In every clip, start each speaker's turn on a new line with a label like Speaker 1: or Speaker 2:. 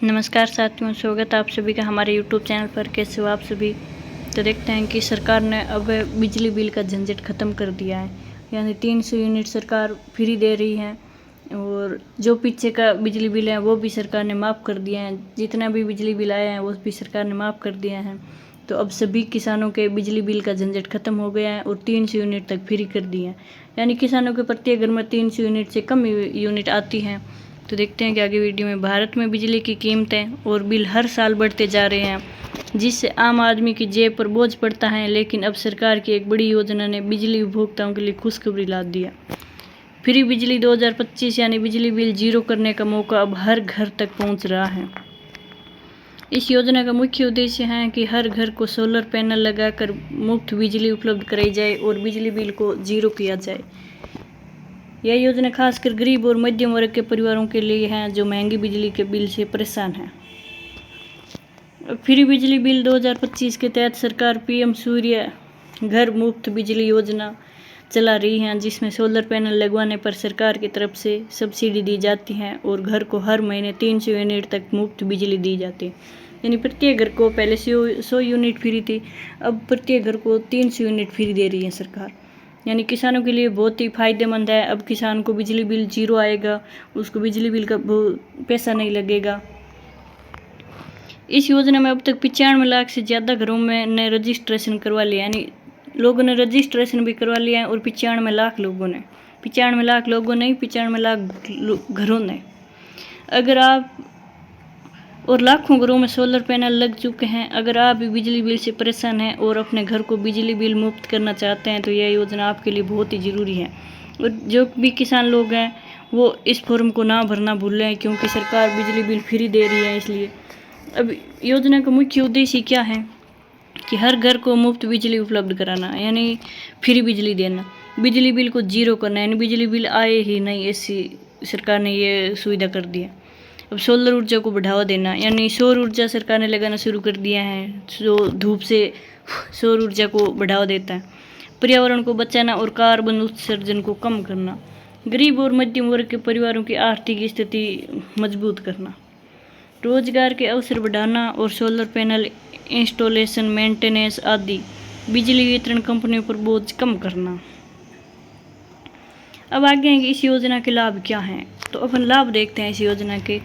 Speaker 1: नमस्कार साथियों, स्वागत है आप सभी का हमारे YouTube चैनल पर। कैसे हो आप सभी। तो देखते हैं कि सरकार ने अब बिजली बिल का झंझट ख़त्म कर दिया है, यानी 300 यूनिट सरकार फ्री दे रही है और जो पीछे का बिजली बिल है वो भी सरकार ने माफ़ कर दिया है। जितना भी बिजली बिल आया है वो भी सरकार ने माफ़ कर दिया है। तो अब सभी किसानों के बिजली बिल का झंझट ख़त्म हो गया है और 300 यूनिट तक फ्री कर दिया है, यानी किसानों के प्रत्येक घर में 300 यूनिट से कम यूनिट आती हैं। तो देखते हैं कि आगे वीडियो में। भारत में बिजली की कीमतें और बिल हर साल बढ़ते जा रहे हैं, जिससे आम आदमी की जेब पर बोझ पड़ता है। लेकिन अब सरकार की एक बड़ी योजना ने बिजली उपभोक्ताओं के लिए खुशखबरी ला दी है। फ्री बिजली 2025 यानी बिजली बिल जीरो करने का मौका अब हर घर तक पहुंच रहा है। इस योजना का मुख्य उद्देश्य है कि हर घर को सोलर पैनल लगाकर मुफ्त बिजली उपलब्ध कराई जाए और बिजली बिल को जीरो किया जाए। यह योजना खासकर गरीब और मध्यम वर्ग के परिवारों के लिए है जो महंगी बिजली के बिल से परेशान हैं। फ्री बिजली बिल 2025 के तहत सरकार पीएम सूर्य घर मुफ्त बिजली योजना चला रही है, जिसमें सोलर पैनल लगवाने पर सरकार की तरफ से सब्सिडी दी जाती है और घर को हर महीने 300 यूनिट तक मुफ्त बिजली दी जाती है। यानी प्रत्येक घर को पहले 100 यूनिट फ्री थी, अब प्रत्येक घर को 300 यूनिट फ्री दे रही है सरकार। यानी किसानों के लिए बहुत ही फायदेमंद है। अब किसान को बिजली बिल जीरो आएगा, उसको बिजली बिल का पैसा नहीं लगेगा। इस योजना में अब तक 95 लाख से ज़्यादा घरों में ने रजिस्ट्रेशन करवा लिया, यानी लोगों ने रजिस्ट्रेशन भी करवा लिया है। और 95 लाख लोगों ने 95 लाख लोगों ने 95 लाख घरों ने अगर आप और लाखों घरों में सोलर पैनल लग चुके हैं। अगर आप भी बिजली बिल से परेशान हैं और अपने घर को बिजली बिल मुफ्त करना चाहते हैं तो यह योजना आपके लिए बहुत ही ज़रूरी है। और जो भी किसान लोग हैं वो इस फॉर्म को ना भरना भूलें, क्योंकि सरकार बिजली बिल फ्री दे रही है। इसलिए अब योजना का मुख्य उद्देश्य क्या है कि हर घर को मुफ्त बिजली उपलब्ध कराना, यानी फ्री बिजली देना, बिजली बिल को जीरो करना, यानी बिजली बिल आए ही नहीं, ऐसी सरकार ने ये सुविधा कर दी है। अब सोलर ऊर्जा को बढ़ावा देना, यानी सौर ऊर्जा सरकार ने लगाना शुरू कर दिया है, जो धूप से सौर ऊर्जा को बढ़ावा देता है। पर्यावरण को बचाना और कार्बन उत्सर्जन को कम करना, गरीब और मध्यम वर्ग के परिवारों की आर्थिक स्थिति मजबूत करना, रोजगार के अवसर बढ़ाना और सोलर पैनल इंस्टॉलेशन, मेंटेनेंस आदि बिजली वितरण कंपनियों पर बोझ कम करना। अब आगे हैं कि इस योजना के लाभ क्या हैं। तो अपन लाभ देखते हैं इस योजना के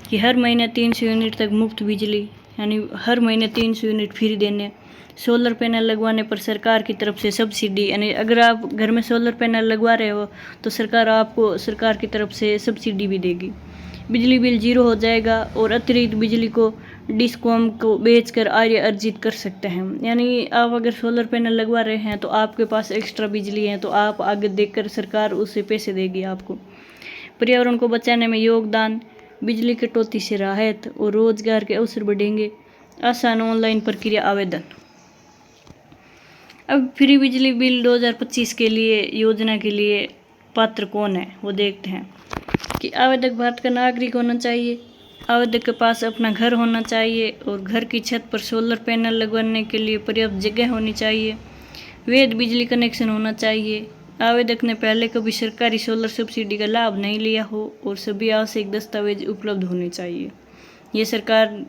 Speaker 1: कि हर महीने 300 यूनिट तक मुफ्त बिजली, यानी हर महीने 300 यूनिट फ्री देने। सोलर पैनल लगवाने पर सरकार की तरफ से सब्सिडी, यानी अगर आप घर में सोलर पैनल लगवा रहे हो तो सरकार आपको सरकार की तरफ से सब्सिडी भी देगी। बिजली बिल जीरो हो जाएगा और अतिरिक्त बिजली को डिस्कॉम को बेचकर आय अर्जित कर सकते हैं। यानी आप अगर सोलर पैनल लगवा रहे हैं तो आपके पास एक्स्ट्रा बिजली है तो आप आगे देखकर सरकार उससे पैसे देगी आपको। पर्यावरण को बचाने में योगदान, बिजली कटौती से राहत और रोजगार के अवसर बढ़ेंगे। आसान ऑनलाइन प्रक्रिया आवेदन। अब फ्री बिजली बिल 2025 के लिए योजना के लिए पात्र कौन है वो देखते हैं कि आवेदक भारत का नागरिक होना चाहिए, आवेदक के पास अपना घर होना चाहिए और घर की छत पर सोलर पैनल लगवाने के लिए पर्याप्त जगह होनी चाहिए, वैध बिजली कनेक्शन होना चाहिए, आवेदक ने पहले कभी सरकारी सोलर सब्सिडी का लाभ नहीं लिया हो और सभी आवश्यक दस्तावेज उपलब्ध होने चाहिए। ये सरकार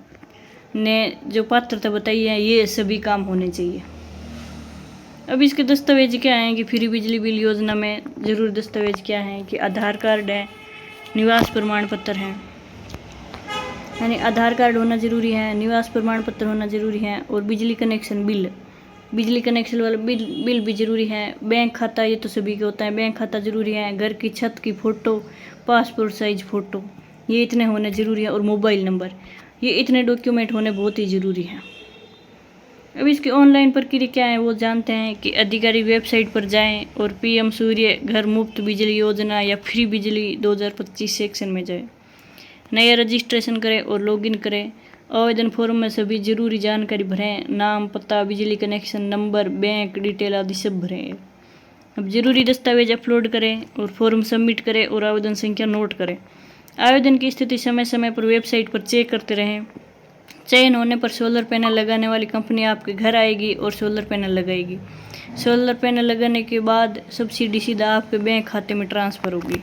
Speaker 1: ने जो पात्रता बताई है ये सभी काम होने चाहिए। अब इसके दस्तावेज क्या हैं कि फ्री बिजली बिल योजना में ज़रूर दस्तावेज क्या हैं कि आधार कार्ड है, निवास प्रमाण पत्र है, यानी आधार कार्ड होना ज़रूरी है, निवास प्रमाण पत्र होना ज़रूरी है और बिजली कनेक्शन बिल, बिजली कनेक्शन वाला बिल भी ज़रूरी है। बैंक खाता, ये तो सभी का होता है, बैंक खाता ज़रूरी है। घर की छत की फ़ोटो, पासपोर्ट साइज फ़ोटो, ये इतने होने ज़रूरी है और मोबाइल नंबर, ये इतने डॉक्यूमेंट होने बहुत ही ज़रूरी है। अब इसकी ऑनलाइन प्रक्रिया क्या है वो जानते हैं कि अधिकारी वेबसाइट पर जाएं और पीएम सूर्य घर मुफ्त बिजली योजना या फ्री बिजली 2025 सेक्शन में जाएं, नया रजिस्ट्रेशन करें और लॉगिन करें। आवेदन फॉर्म में सभी जरूरी जानकारी भरें, नाम, पता, बिजली कनेक्शन नंबर, बैंक डिटेल आदि सब भरें। अब जरूरी दस्तावेज अपलोड करें और फॉर्म सबमिट करें और आवेदन संख्या नोट करें। आवेदन की स्थिति समय समय पर वेबसाइट पर चेक करते रहें। चयन होने पर सोलर पैनल लगाने वाली कंपनी आपके घर आएगी और सोलर पैनल लगाएगी। सोलर पैनल लगाने के बाद सब्सिडी सीधा आपके बैंक खाते में ट्रांसफ़र होगी।